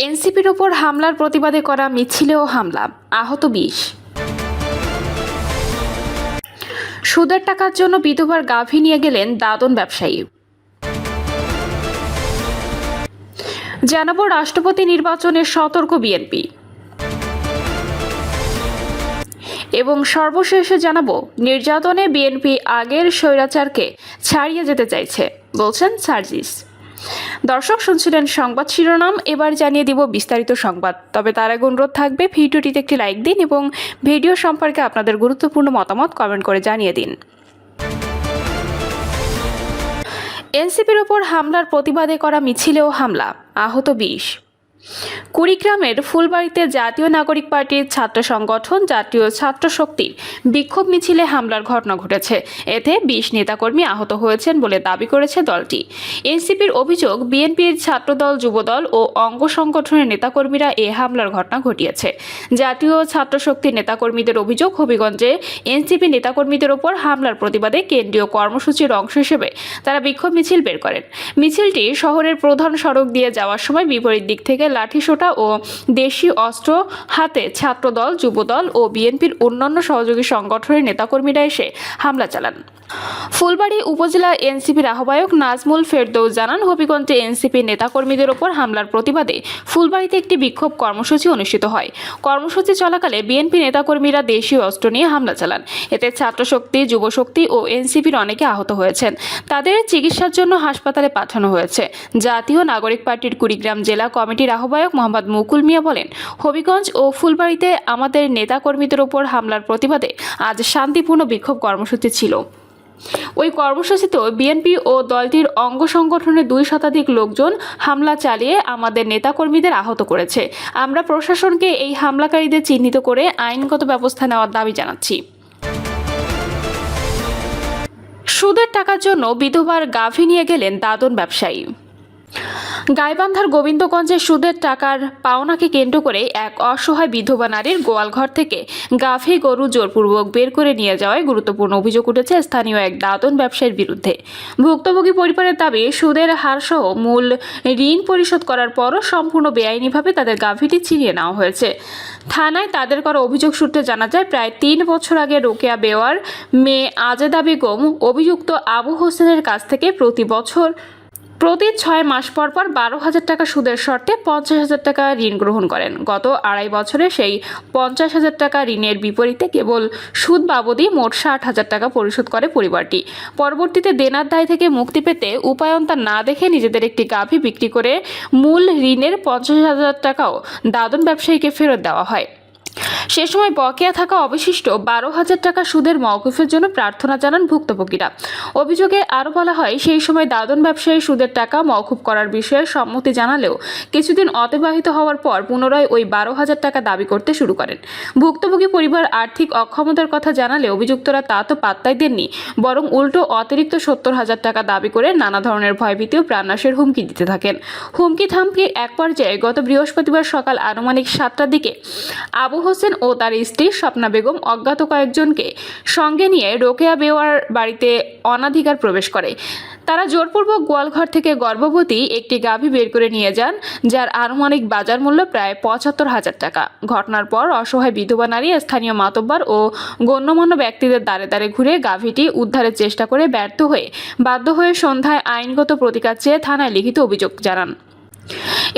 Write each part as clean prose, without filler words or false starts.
এনসিপির ওপর হামলার প্রতিবাদে করা মিছিলেও হামলা, আহত ২০। সুদের টাকার জন্য বিধবার গাভী নিয়ে গেলেন দাদন ব্যবসায়ী। জানাবো রাষ্ট্রপতি নির্বাচনের সতর্ক বিএনপি এবং সর্বশেষে জানাবো নির্যাতনে বিএনপি আগের স্বৈরাচারকে ছাড়িয়ে যেতে চাইছে বলছেন সার্জিস। দর্শক শুনছিলেন সংবাদ শিরোনাম, এবার জানিয়ে দিব বিস্তারিত সংবাদ। তবে তার আগে অনুরোধ থাকবে ভিডিওটিতে একটি লাইক দিন এবং ভিডিও সম্পর্কে আপনাদের গুরুত্বপূর্ণ মতামত কমেন্ট করে জানিয়ে দিন। এনসিপির ওপর হামলার প্রতিবাদে করা মিছিলেও হামলা, আহত ২০। কুড়িগ্রামের ফুলবাড়ীতে জাতীয় নাগরিক পার্টির ছাত্র সংগঠন জাতীয় ছাত্র শক্তির বিক্ষোভ মিছিলে হামলার ঘটনা ঘটেছে। এতে ২০ নেতাকর্মী আহত হয়েছেন বলে দাবি করেছে দলটি। এনসিপির অভিযোগ, বিএনপির ছাত্রদল, যুবদল ও অঙ্গ সংগঠনের নেতাকর্মীরা এ হামলার ঘটনা ঘটিয়েছে। জাতীয় ছাত্র শক্তির নেতাকর্মীদের অভিযোগ, হবিগঞ্জে এনসিপি নেতাকর্মীদের ওপর হামলার প্রতিবাদে কেন্দ্রীয় কর্মসূচির অংশ হিসেবে তারা বিক্ষোভ মিছিল বের করেন। মিছিলটি শহরের প্রধান সড়ক দিয়ে যাওয়ার সময় বিপরীত দিক থেকে লাঠিসোঁটা ও দেশীয় অস্ত্র হাতে ছাত্রদল, যুবদল ও বিএনপির অন্যান্য সহযোগী সংগঠনের নেতাকর্মীরা এসে হামলা চালান। ফুলবাড়ী উপজেলা এনসিপির আহ্বায়ক নাজমুল ফেরদৌস জানান, হবিগঞ্জে এনসিপি নেতাকর্মীদের ওপর হামলার প্রতিবাদে ফুলবাড়ীতে একটি বিক্ষোভ কর্মসূচি অনুষ্ঠিত হয়। কর্মসূচি চলাকালে বিএনপি নেতাকর্মীরা দেশীয় অস্ত্র নিয়ে হামলা চালান। এতে ছাত্রশক্তি, যুবশক্তি ও এনসিপির অনেকে আহত হয়েছেন। তাদের চিকিৎসার জন্য হাসপাতালে পাঠানো হয়েছে। জাতীয় নাগরিক পার্টির কুড়িগ্রাম জেলা কমিটির আহ্বায়ক মোহাম্মদ মুকুল মিয়া বলেন, হবিগঞ্জ ও ফুলবাড়ীতে আমাদের নেতাকর্মীদের ওপর হামলার প্রতিবাদে আজ শান্তিপূর্ণ বিক্ষোভ কর্মসূচি ছিল। ওই কর্মসূচিতে বিএনপি ও দলটির অঙ্গ সংগঠনের ২ শতাধিক লোকজন হামলা চালিয়ে আমাদের নেতাকর্মীদের আহত করেছে। আমরা প্রশাসনকে এই হামলাকারীদের চিহ্নিত করে আইনগত ব্যবস্থা নেওয়ার দাবি জানাচ্ছি। সুদের টাকার জন্য বিধবার গাভী নিয়ে গেলেন দাদন ব্যবসায়ী। গাইবান্ধার গোবিন্দগঞ্জে সুদের টাকার পাওনাকে কেন্দ্র করে এক অসহায় বিধবা নারীর গোয়ালঘর থেকে গাভী গরু জোরপূর্বক বের করে নিয়ে যাওয়ায় গুরুত্বপূর্ণ অভিযোগ উঠেছে স্থানীয় এক দাদন ব্যবসায়ীর বিরুদ্ধে। ভুক্তভোগী পরিবারের দাবি, সুদের হারসহ মূল ঋণ পরিশোধ করার পরও সম্পূর্ণ বেআইনিভাবে তাদের গাভীটি ছিনিয়ে নেওয়া হয়েছে। থানায় তাদের করা অভিযোগ সূত্রে জানা যায়, প্রায় ৩ বছর আগে রোকেয়া বেওয়ার মেয়ে আজেদা বেগম অভিযুক্ত আবু হোসেনের কাছ থেকে প্রতি ৬ মাস পর ১২,০০০ টাকা সুদের শর্তে ৫০,০০০ টাকা ঋণ গ্রহণ করেন। গত ২.৫ বছরে সেই ৫০,০০০ টাকা ঋণের বিপরীতে কেবল সুদ বাবদই মোট ৬০,০০০ টাকা পরিশোধ করে পরিবারটি। পরবর্তীতে দেনার দায় থেকে মুক্তি পেতে উপায়ন্তা না দেখে নিজেদের একটি গাভী বিক্রি করে মূল ঋণের ৫০,০০০ টাকাও দাদন ব্যবসায়ীকে ফেরত দেওয়া হয়। সে সময় বকেয়া থাকা অবশিষ্ট ১২,০০০ টাকা সুদের মওকুফের জন্য প্রার্থনা জানান ভুক্তভোগীরা। অভিযোগে আরও বলা হয়, সেই সময় দাদন ব্যবসায়ী সুদের টাকা মওকুফ করার বিষয়ে সম্মতি জানালেও কিছুদিন অতিবাহিত হওয়ার পর পুনরায় ওই ১২,০০০ টাকা দাবি করতে শুরু করেন। ভুক্তভোগী পরিবার আর্থিক অক্ষমতার কথা জানালে অভিযুক্তরা তা তো পাত্তাই দেননি, বরং উল্টো অতিরিক্ত ৭০,০০০ টাকা দাবি করে নানা ধরনের ভয়ভীতি ও প্রাণনাশের হুমকি দিতে থাকেন। হুমকি থামকি এক পর্যায়ে গত বৃহস্পতিবার সকাল আনুমানিক ৭টার দিকে আবু হোসেন ও তার স্ত্রী স্বপ্না বেগম অজ্ঞাত কয়েকজনকে সঙ্গে নিয়ে রোকেয়া বেওয়ার বাড়িতে অনাধিকার প্রবেশ করে। তারা জোরপূর্বক গোয়ালঘর থেকে গর্ভবতী একটি গাভী বের করে নিয়ে যান, যার আনুমানিক বাজার মূল্য প্রায় ৭৫,০০০ টাকা। ঘটনার পর অসহায় বিধবা নারী স্থানীয় মাতব্বর ও গণ্যমান্য ব্যক্তিদের দ্বারে দ্বারে ঘুরে গাভীটি উদ্ধারের চেষ্টা করে বাধ্য হয়ে সন্ধ্যায় আইনগত প্রতিকার চেয়ে থানায় লিখিত অভিযোগ জানান।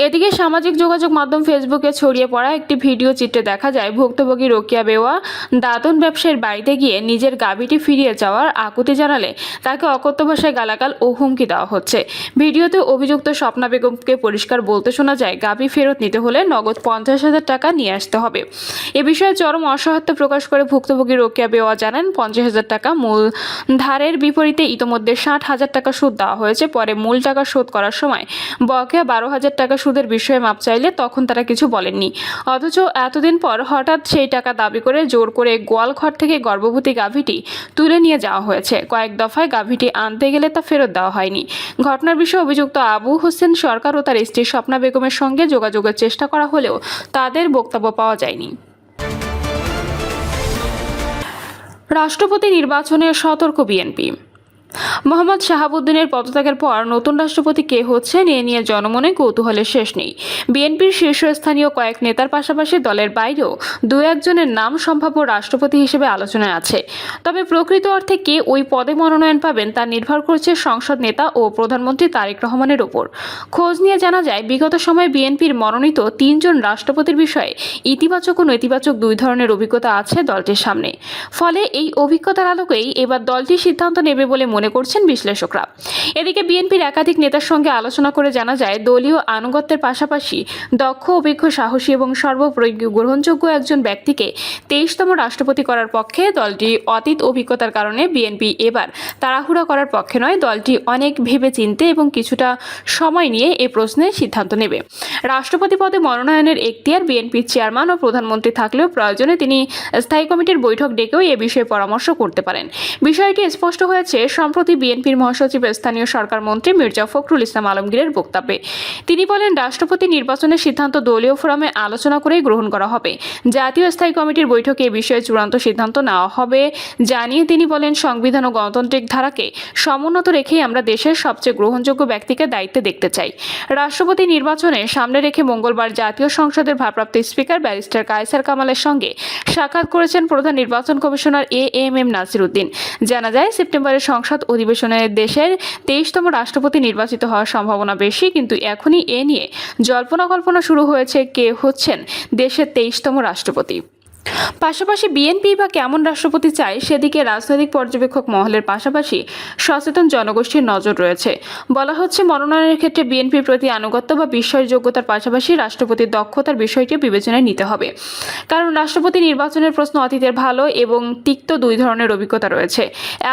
এদিকে সামাজিক যোগাযোগ মাধ্যম ফেসবুকে ছড়িয়ে পড়া একটি ভিডিও চিত্রে দেখা যায়, ভুক্তভোগী রোকেয়া বেওয়া দাদন ব্যবসায়ীর বাড়িতে গিয়ে নিজের গাভীটি ফিরিয়ে যাওয়ার আকুতি জানালে তাকে অকথ্য ভাষায় গালাগাল ও হুমকি দেওয়া হচ্ছে। ভিডিওতে অভিযুক্ত স্বপ্না বেগমকে পরিষ্কার বলতে শোনা যায়, গাভী ফেরত নিতে হলে নগদ ৫০,০০০ টাকা নিয়ে আসতে হবে। এ বিষয়ে চরম অসহায়ত্ব প্রকাশ করে ভুক্তভোগী রোকেয়া বেওয়া জানান, ৫০,০০০ টাকা মূল ধারের বিপরীতে ইতোমধ্যে ৬০,০০০ টাকা সুদ দেওয়া হয়েছে। পরে মূল টাকা শোধ করার সময় বকেয়া ১২,০০০ টাকা সুদের বিষয়ে মাপ চাইলে তখন তারা কিছু বলেননি। অথচ এতদিন পর হঠাৎ সেই টাকা দাবি করে জোর করে গোয়ালঘর থেকে গর্ভবতী গাভীটি তুলে নিয়ে যাওয়া হয়েছে। কয়েক দফায় গাভীটি আনতে গেলে তা ফেরত দেওয়া হয়নি। ঘটনার বিষয়ে অভিযুক্ত আবু হোসেন সরকার ও তার স্ত্রী স্বপ্না বেগমের সঙ্গে যোগাযোগের চেষ্টা করা হলেও তাদের বক্তব্য পাওয়া যায়নি। রাষ্ট্রপতি নির্বাচনে সতর্ক বিএনপি। মোহাম্মদ শাহাবুদ্দিনের পদত্যাগের পর নতুন রাষ্ট্রপতি কে হচ্ছেন এ নিয়ে জনমনে কৌতূহলের শেষ নেই। বিএনপির শীর্ষস্থানীয় কয়েক নেতার পাশাপাশি দলের বাইরেও দু একজনের নাম সম্ভাব্য রাষ্ট্রপতি হিসেবে আলোচনায় আছে। তবে প্রকৃত অর্থে কে ওই পদে মনোনয়ন পাবেন তা নির্ভর করছে সংসদ নেতা ও প্রধানমন্ত্রী তারেক রহমানের ওপর। খোঁজ নিয়ে জানা যায়, বিগত সময়ে বিএনপির মনোনীত ৩ জন রাষ্ট্রপতির বিষয়ে ইতিবাচক ও নেতিবাচক দুই ধরনের অভিজ্ঞতা আছে দলটির সামনে। ফলে এই অভিজ্ঞতার আলোকেই এবার দলটি সিদ্ধান্ত নেবে বলে মনে করছেন বিশ্লেষকরা। এদিকে বিএনপির একাধিক নেতার সঙ্গে আলোচনা করে জানা যায়, দলীয় আনুগত্যের পাশাপাশি দক্ষ, অভিজ্ঞ, সাহসী এবং সর্বোপরি গ্রহণযোগ্য একজন ব্যক্তিকে 23তম রাষ্ট্রপতি করার পক্ষে। দলটি অতীত অভিজ্ঞতার কারণে বিএনপি এবার তাড়াহুড়া করার পক্ষে নয়। দলটি অনেক ভেবেচিন্তে এবং কিছুটা সময় নিয়ে এ প্রশ্নে সিদ্ধান্ত নেবে। রাষ্ট্রপতি পদে মনোনয়নের এখতিয়ার বিএনপির চেয়ারম্যান ও প্রধানমন্ত্রী থাকলেও প্রয়োজনে তিনি স্থায়ী কমিটির বৈঠক ডেকেও এ বিষয়ে পরামর্শ করতে পারেন। বিষয়টি স্পষ্ট হয়েছে সম্প্রতি বিএনপির মহাসচিব স্থানীয় সরকার মন্ত্রী মির্জা ফখরুল ইসলাম আলমগীরের বক্তব্যে। তিনি বলেন, রাষ্ট্রপতি নির্বাচনের সিদ্ধান্ত দলীয় ফোরামে আলোচনা করেই গ্রহণ করা হবে। জাতীয় স্থায়ী কমিটির বৈঠকে এ বিষয়ে চূড়ান্ত সিদ্ধান্ত নেওয়া হবে জানিয়ে তিনি বলেন, সংবিধান ও গণতান্ত্রিক ধারাকে সমুন্নত রেখেই আমরা দেশের সবচেয়ে গ্রহণযোগ্য ব্যক্তিকে দায়িত্বে দেখতে চাই। রাষ্ট্রপতি নির্বাচনে সামনে রেখে মঙ্গলবার জাতীয় সংসদের ভারপ্রাপ্ত স্পিকার ব্যারিস্টার কায়সার কামালের সঙ্গে সাক্ষাৎ করেছেন প্রধান নির্বাচন কমিশনার এএমএম নাসির উদ্দিন। জানা যায়, সেপ্টেম্বরের সংসদ অধিবেশনে দেশের 23তম রাষ্ট্রপতি নির্বাচিত হওয়ার সম্ভাবনা বেশি, কিন্তু এখনই এ নিয়ে জল্পনা কল্পনা শুরু হয়েছে কে হচ্ছেন দেশের 23তম রাষ্ট্রপতি। পাশাপাশি বিএনপি বা কেমন রাষ্ট্রপতি চায় সেদিকে রাজনৈতিক পর্যবেক্ষক মহলের পাশাপাশি সচেতন জনগোষ্ঠীর নজর রয়েছে। বলা হচ্ছে, মনোনয়নের ক্ষেত্রে বিএনপির প্রতি আনুগত্য বা বিশ্বাসযোগ্যতার পাশাপাশি রাষ্ট্রপতির দক্ষতার বিষয়টি বিবেচনায় নিতে হবে। কারণ রাষ্ট্রপতি নির্বাচনের প্রশ্ন অতীতের ভালো এবং তিক্ত দুই ধরনের অভিজ্ঞতা রয়েছে।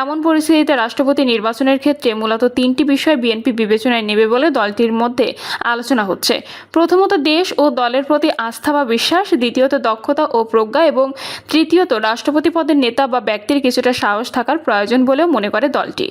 এমন পরিস্থিতিতে রাষ্ট্রপতি নির্বাচনের ক্ষেত্রে মূলত 3টি বিষয় বিএনপি বিবেচনায় নেবে বলে দলটির মধ্যে আলোচনা হচ্ছে। প্রথমত, দেশ ও দলের প্রতি আস্থা বা বিশ্বাস; দ্বিতীয়ত, দক্ষতা ও প্রজ্ঞা; এবং তৃতীয়ত, রাষ্ট্রপতি পদের নেতা বা ব্যক্তির কিছুটা সাহস থাকার প্রয়োজন বলেও মনে করে দলটি।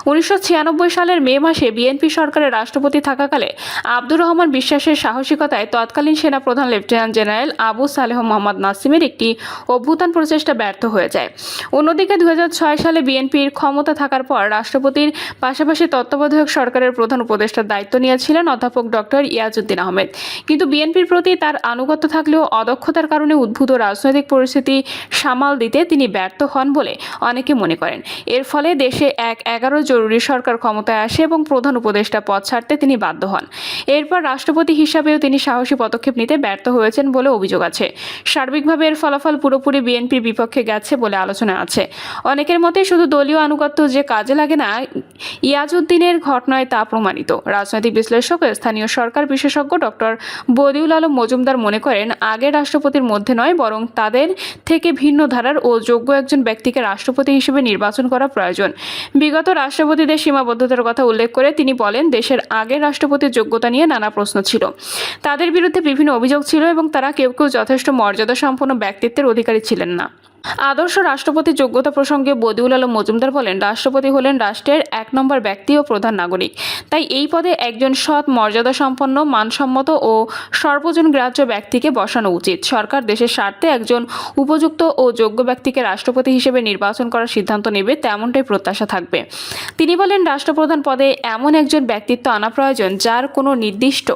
1996 সালের মে মাসে বিএনপি সরকারের রাষ্ট্রপতি থাকাকালে আব্দুর রহমান বিশ্বাসের সাহসিকতায় তৎকালীন সেনাপ্রধান লেফটেন্যান্ট জেনারেল আবু সালেহ মোহাম্মদ নাসিমের একটি অভ্যুত্থান প্রচেষ্টা ব্যর্থ হয়ে যায়। অন্যদিকে 2006 সালে বিএনপির ক্ষমতা থাকার পর রাষ্ট্রপতির পাশাপাশি তত্ত্বাবধায়ক সরকারের প্রধান উপদেষ্টার দায়িত্ব নিয়েছিলেন অধ্যাপক ডক্টর ইয়াজউদ্দিন আহমেদ। কিন্তু বিএনপির প্রতি তার আনুগত্য থাকলেও অদক্ষতার কারণে উদ্ভূত রাজনৈতিক পরিস্থিতি সামাল দিতে তিনি ব্যর্থ হন বলে অনেকে মনে করেন। এর ফলে দেশে 11 জরুরি সরকার ক্ষমতায় আসে এবং প্রধান উপদেষ্টা পদ ছাড়তে তিনি বাধ্য হন। এরপর রাষ্ট্রপতি হিসাবেও তিনি সাহসী পদক্ষেপ নিতে ব্যর্থ হয়েছেন বলে অভিযোগ আছে। সার্বিকভাবে এর ফলাফল পুরোপুরি বিএনপির বিপক্ষে গেছে বলে আলোচনা আছে। অনেকের মতে শুধু দলীয় আনুগত্য যে কাজে লাগে না, ইয়াজউদ্দিনের ঘটনায় তা প্রমাণিত। রাজনৈতিক বিশ্লেষক ও স্থানীয় সরকার বিশেষজ্ঞ ডক্টর বদিউল আলম মজুমদার মনে করেন, আগের রাষ্ট্রপতির মধ্যে নয়, বরং তাদের থেকে ভিন্ন ধারার ও যোগ্য একজন ব্যক্তিকে রাষ্ট্রপতি হিসেবে নির্বাচন করা প্রয়োজন। বিগত রাষ্ট্রপতিদের সীমাবদ্ধতার কথা উল্লেখ করে তিনি বলেন, দেশের আগের রাষ্ট্রপতির যোগ্যতা নিয়ে নানা প্রশ্ন ছিল। তাদের বিরুদ্ধে বিভিন্ন অভিযোগ ছিল এবং তারা কেউ কেউ যথেষ্ট মর্যাদা সম্পন্ন ব্যক্তিত্বের অধিকারী ছিলেন না। আদর্শ রাষ্ট্রপতির যোগ্যতা প্রসঙ্গে বদিউল আলম মজুমদার বলেন, রাষ্ট্রপতি হলেন রাষ্ট্রের 1 নম্বর ব্যক্তি ও প্রধান নাগরিক। তাই এই পদে একজন সৎ, মর্যাদা সম্পন্ন, মানসম্মত ও সর্বজনগ্রাহ্য ব্যক্তিকে বসানো উচিত। সরকার দেশের স্বার্থে একজন উপযুক্ত ও যোগ্য ব্যক্তিকে রাষ্ট্রপতি হিসেবে নির্বাচন করার সিদ্ধান্ত নেবে, তেমনটাই প্রত্যাশা থাকবে। তিনি বলেন, রাষ্ট্রপ্রধান পদে এমন একজন ব্যক্তিত্ব আনা প্রয়োজন যার কোনো নির্দিষ্ট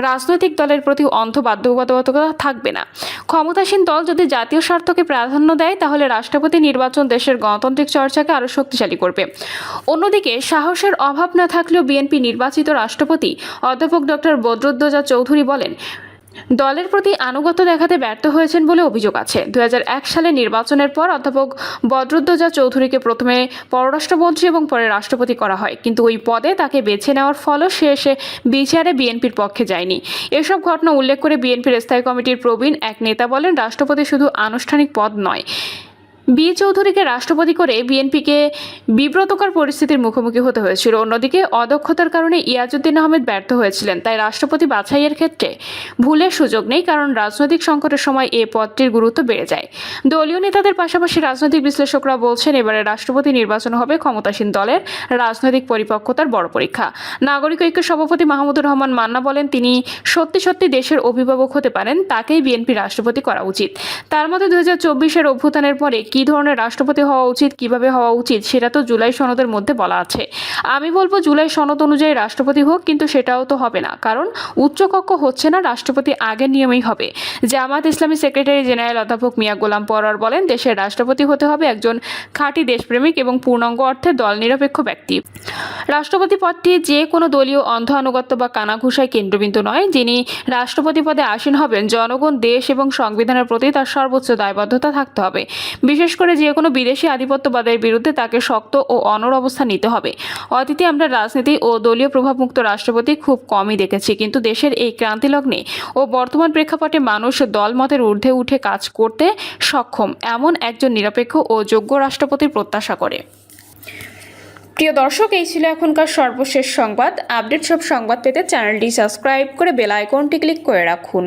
রাজনৈতিক দলের প্রতি অন্ধ বাধ্যবাধকতা থাকবে না। ক্ষমতাসীন দল যদি জাতীয় স্বার্থকে প্রাধান্য দেয়, তাহলে রাষ্ট্রপতি নির্বাচন দেশের গণতান্ত্রিক চর্চাকে আরও শক্তিশালী করবে। অন্যদিকে সাহসের অভাব না থাকলেও বিএনপি নির্বাচিত রাষ্ট্রপতি অধ্যাপক ডক্টর বদরুদ্দোজা চৌধুরী বলেন, দলের প্রতি আনুগত্য দেখাতে ব্যর্থ হয়েছেন বলে অভিযোগ আছে। 2001 সালে নির্বাচনের পর অধ্যাপক বদরুদ্দোজা চৌধুরীকে প্রথমে পররাষ্ট্রমন্ত্রী এবং পরে রাষ্ট্রপতি করা হয়, কিন্তু ওই পদে তাকে বেছে নেওয়ার ফলে শেষে বিচারে বিএনপির পক্ষে যায়নি। এসব ঘটনা উল্লেখ করে বিএনপির স্থায়ী কমিটির প্রবীণ এক নেতা বলেন, রাষ্ট্রপতি শুধু আনুষ্ঠানিক পদ নয়। বি চৌধুরীকে রাষ্ট্রপতি করে বিএনপিকে বিব্রতকর পরিস্থিতির মুখোমুখি হতে হয়েছিল। অন্যদিকে অদক্ষতার কারণে ইয়াজউদ্দিন আহমেদ ব্যর্থ হয়েছিলেন। তাই রাষ্ট্রপতি বাছাইয়ের ক্ষেত্রে ভুলের সুযোগ নেই, কারণ রাজনৈতিক সংকটের সময় এ পদটির গুরুত্ব বেড়ে যায়। দলীয় নেতাদের পাশাপাশি রাজনৈতিক বিশ্লেষকরা বলছেন, এবারে রাষ্ট্রপতি নির্বাচন হবে ক্ষমতাসীন দলের রাজনৈতিক পরিপক্কতার বড় পরীক্ষা। নাগরিক ঐক্য সভাপতি মাহমুদুর রহমান মান্না বলেন, তিনি সত্যি সত্যি দেশের অভিভাবক হতে পারেন, তাকেই বিএনপি রাষ্ট্রপতি করা উচিত। তার মতে 2024-এর অভ্যুত্থানের পরে কী ধরনের রাষ্ট্রপতি হওয়া উচিত, কিভাবে হওয়া উচিত সেটা তো জুলাই সনদের মধ্যে বলা আছে। আমি বলবো জুলাই সনদ অনুযায়ী রাষ্ট্রপতি হোক, কিন্তু সেটাও তো হবে না, কারণ উচ্চকক্ষ হচ্ছে না, রাষ্ট্রপতি আগের নিয়মেই হবে। জামাত ইসলামী সেক্রেটারি জেনারেল অধ্যাপক মিয়া গোলাম পরোয়ার বলেন, দেশের রাষ্ট্রপতি হতে হবে একজন খাঁটি দেশপ্রেমিক এবং পূর্ণাঙ্গ অর্থে দল নিরপেক্ষ ব্যক্তি। রাষ্ট্রপতি পদটি যে কোনো দলীয় অন্ধ আনুগত্য বা কানাঘুষায় কেন্দ্রবিন্দু নয়। যিনি রাষ্ট্রপতি পদে আসীন হবেন, জনগণ, দেশ এবং সংবিধানের প্রতি তার সর্বোচ্চ দায়বদ্ধতা থাকতে হবে। বিশেষ করে যে কোনো বিদেশি আধিপত্যবাদের বিরুদ্ধে তাকে শক্ত ও অনড় অবস্থান নিতে হবে। অতীতে আমরা রাজনীতি ও দলীয় প্রভাবমুক্ত রাষ্ট্রপতি খুব কমই দেখেছি, কিন্তু দেশের এই ক্রান্তিলগ্নে ও বর্তমান প্রেক্ষাপটে মানুষ দলমতের ঊর্ধ্বে উঠে কাজ করতে সক্ষম এমন একজন নিরপেক্ষ ও যোগ্য রাষ্ট্রপতির প্রত্যাশা করে। প্রিয় দর্শক, এই ছিল এখনকার সর্বশেষ সংবাদ। আপডেট সব সংবাদ পেতে চ্যানেলটি সাবস্ক্রাইব করে বেল আইকনটি ক্লিক করে রাখুন।